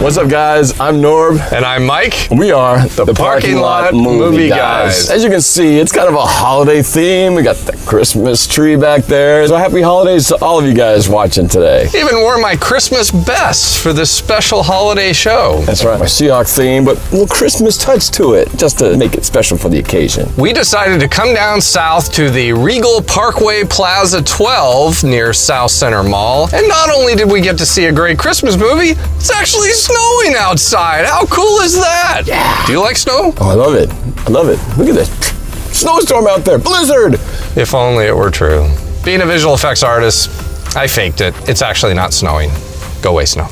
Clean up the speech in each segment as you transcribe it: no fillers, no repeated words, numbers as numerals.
What's up, guys? I'm Norb. And I'm Mike. We are the Parking Lot Movie Guys. As you can see, it's kind of a holiday theme. We got the Christmas tree back there. So happy holidays to all of you guys watching today. Even wore my Christmas best for this special holiday show. That's right. My Seahawk theme, but a little Christmas touch to it, just to make it special for the occasion. We decided to come down south to the Regal Parkway Plaza 12 near South Center Mall. And not only did we get to see a great Christmas movie, it's actually snowing outside. How cool is that? Yeah. Do you like snow? Oh, I love it. I love it. Look at this. Snowstorm out there. Blizzard. If only it were true. Being a visual effects artist, I faked it. It's actually not snowing. Go away, snow.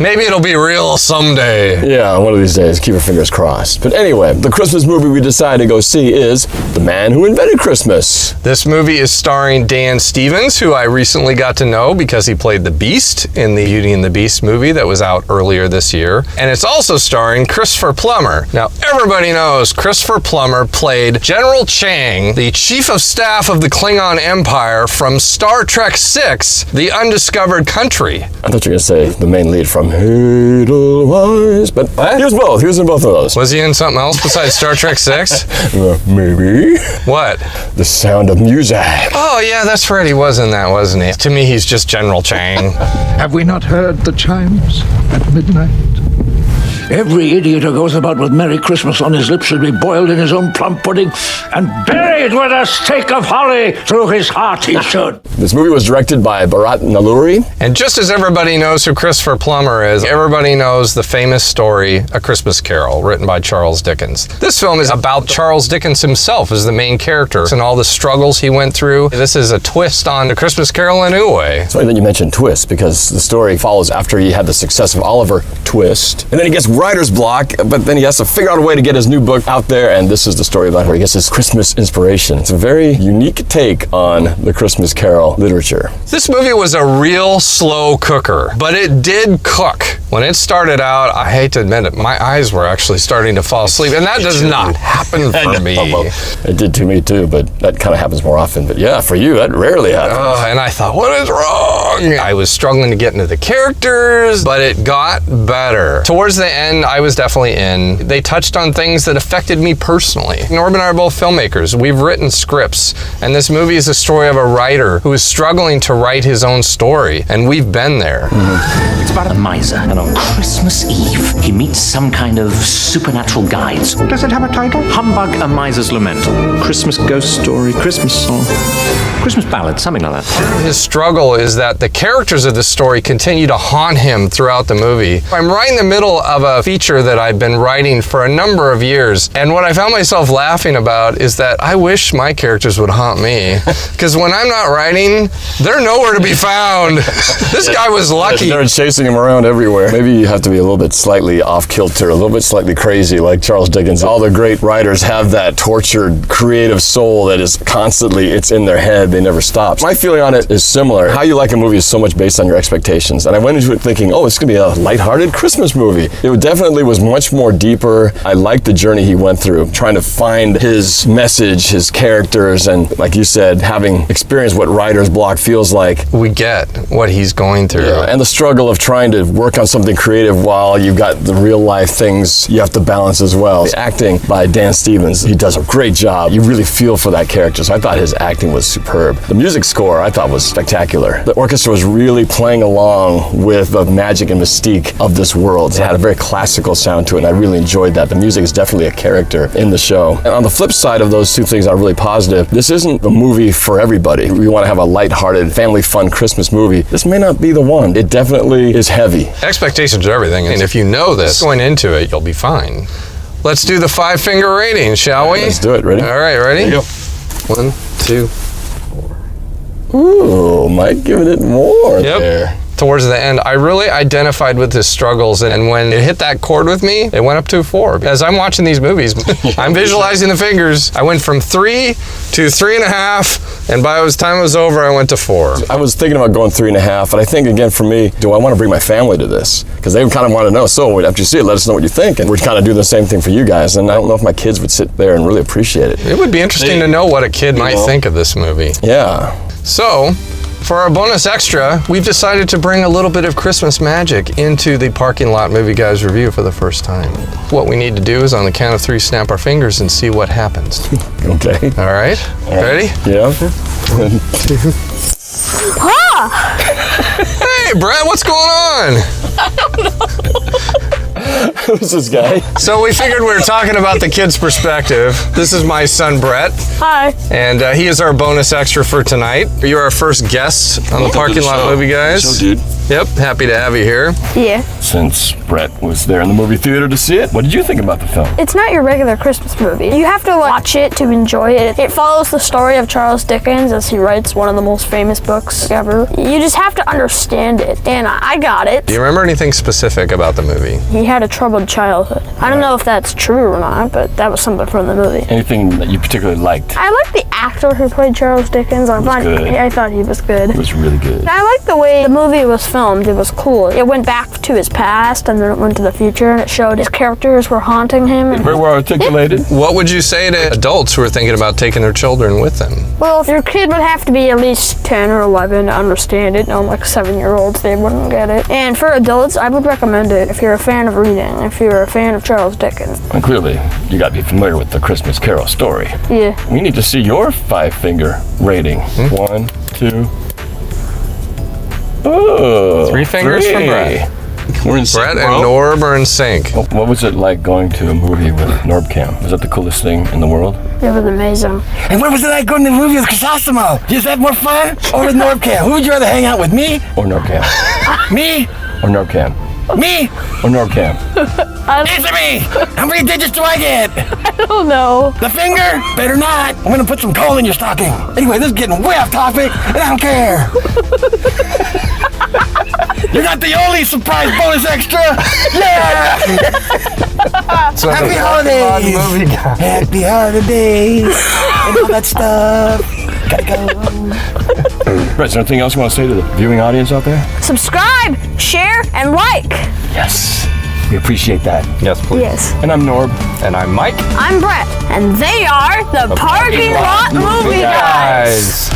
Maybe it'll be real someday. Yeah, one of these days. Keep your fingers crossed. But anyway, the Christmas movie we decided to go see is The Man Who Invented Christmas. This movie is starring Dan Stevens, who I recently got to know because he played the Beast in the Beauty and the Beast movie that was out earlier this year. And it's also starring Christopher Plummer. Now, everybody knows Christopher Plummer played General Chang, the Chief of Staff of the Klingon Empire from Star Trek VI, The Undiscovered Country. I thought you were going to say the main lead from Edelweiss, but he was both. He was in both of those. Was he in something else besides Star Trek VI? Maybe. What? The Sound of Music. Oh, yeah, that's right. He was in that, wasn't he? To me, he's just General Chang. Have we not heard the chimes at midnight? Every idiot who goes about with Merry Christmas on his lips should be boiled in his own plum pudding and buried with a stake of holly through his heart, he should. This movie was directed by Bharat Nalluri. And just as everybody knows who Christopher Plummer is, everybody knows the famous story, A Christmas Carol, written by Charles Dickens. This film is about Charles Dickens himself as the main character and all the struggles he went through. This is a twist on A Christmas Carol in a new way. It's funny that you mentioned twist, because the story follows after he had the success of Oliver Twist. And then he gets writer's block, but then he has to figure out a way to get his new book out there, and this is the story about where he gets his Christmas inspiration. It's a very unique take on the Christmas Carol literature. This movie was a real slow cooker, but it did cook. When it started out, I hate to admit it, my eyes were actually starting to fall asleep, and that does not happen for me. Well, it did to me too, but that kind of happens more often. But yeah, for you, that rarely happens. And I thought, what is wrong? I was struggling to get into the characters, but it got better. Towards the end, I was definitely in. They touched on things that affected me personally. Norb and I are both filmmakers. We've written scripts, and this movie is a story of a writer who is struggling to write his own story, and we've been there. It's about a miser, and on Christmas Eve, he meets some kind of supernatural guides. Does it have a title? Humbug, A Miser's Lament. Christmas ghost story, Christmas song, Christmas ballad, something like that. His struggle is that the characters of the story continue to haunt him throughout the movie. I'm right in the middle of a feature that I've been writing for a number of years, and what I found myself laughing about is that I wish my characters would haunt me, because when I'm not writing, they're nowhere to be found. This guy was lucky. They're chasing him around everywhere. Maybe you have to be a little bit slightly off kilter, a little bit slightly crazy like Charles Dickens. All the great writers have that tortured creative soul that is constantly, it's in their head, they never stop. My feeling on it is similar. How you like a movie is so much based on your expectations, and I went into it thinking, oh, it's gonna be a lighthearted Christmas movie. It definitely was much more deeper. I liked the journey he went through, trying to find his message, his characters, and like you said, having experienced what writer's block feels like. We get what he's going through. Yeah, and the struggle of trying to work on something creative while you've got the real life things you have to balance as well. The acting by Dan Stevens, he does a great job. You really feel for that character, so I thought his acting was superb. The music score I thought was spectacular. The orchestra was really playing along with the magic and mystique of this world. It had a very classical sound to it, and I really enjoyed that. The music is definitely a character in the show. And on the flip side of those two things are really positive. This isn't the movie for everybody. We want to have a lighthearted, family fun Christmas movie. This may not be the one. It definitely is heavy. Expectations are everything, and if you know this going into it, you'll be fine. Let's do the 5-finger rating, shall we? Let's do it. Ready? All right, ready? Yep. 1, 2. Ooh, Mike giving it more there. Towards the end, I really identified with his struggles, and when it hit that chord with me, it went up to 4. As I'm watching these movies, I'm visualizing the fingers. I went from 3 to 3.5, and by the time it was over, I went to 4. I was thinking about going 3.5, and I think, again, for me, do I want to bring my family to this? Because they kind of want to know, so after you see it, let us know what you think, and we're kind of doing the same thing for you guys, and I don't know if my kids would sit there and really appreciate it. It would be interesting to know what a kid might think of this movie. Yeah. So, For our bonus extra, we've decided to bring a little bit of Christmas magic into the Parking Lot Movie Guys review for the first time. What we need to do is on the count of 3, snap our fingers and see what happens. Okay. All right? Ready? Yeah. Hey, Brett, what's going on? Who's this guy? So we figured we were talking about the kid's perspective. This is my son, Brett. Hi. And he is our bonus extra for tonight. You're our first guest on the Parking Lot Movie Guys. So, dude. Yep, happy to have you here. Yeah. Since Brett was there in the movie theater to see it, what did you think about the film? It's not your regular Christmas movie. You have to watch it to enjoy it. It follows the story of Charles Dickens as he writes one of the most famous books ever. You just have to understand it, and I got it. Do you remember anything specific about the movie? He had a troubled childhood. I don't know if that's true or not, but that was something from the movie. Anything that you particularly liked? I like the actor who played Charles Dickens. I thought he was good. It was really good. I like the way the movie was filmed. It was cool. It went back to his past and then it went to the future, and it showed his characters were haunting him. Very well articulated. What would you say to adults who are thinking about taking their children with them? Well, if your kid would have to be at least 10 or 11 to understand it. No, like 7-year-olds, they wouldn't get it. And for adults, I would recommend it if you're a fan of reading, if you're a fan of Charles Dickens. And clearly, you got to be familiar with the Christmas Carol story. Yeah. We need to see your 5-finger rating. 1, 2. Oh, 3 fingers for Brett. We're in sync, Brett bro. and Norb are in sync. What was it like going to a movie with Norb Cam? Was that the coolest thing in the world? It was amazing. And what was it like going to the movie with Chrysostom? Is that more fun? Or with Norb Cam? Who would you rather hang out with, me? Or Norb Cam? Me? Or Norb Cam? Me? Or Norb Cam? Answer me! How many digits do I get? I don't know. The finger? Better not. I'm gonna put some coal in your stocking. Anyway, this is getting way off topic, and I don't care. You're not the only surprise bonus extra. Yeah! Happy holidays! Happy holidays! And all that stuff. Gotta go. Brett, is there anything else you want to say to the viewing audience out there? Subscribe, share, and like. Yes. We appreciate that. Yes, please. Yes. And I'm Norb. And I'm Mike. I'm Brett, and they are the Parking Lot Movie Guys.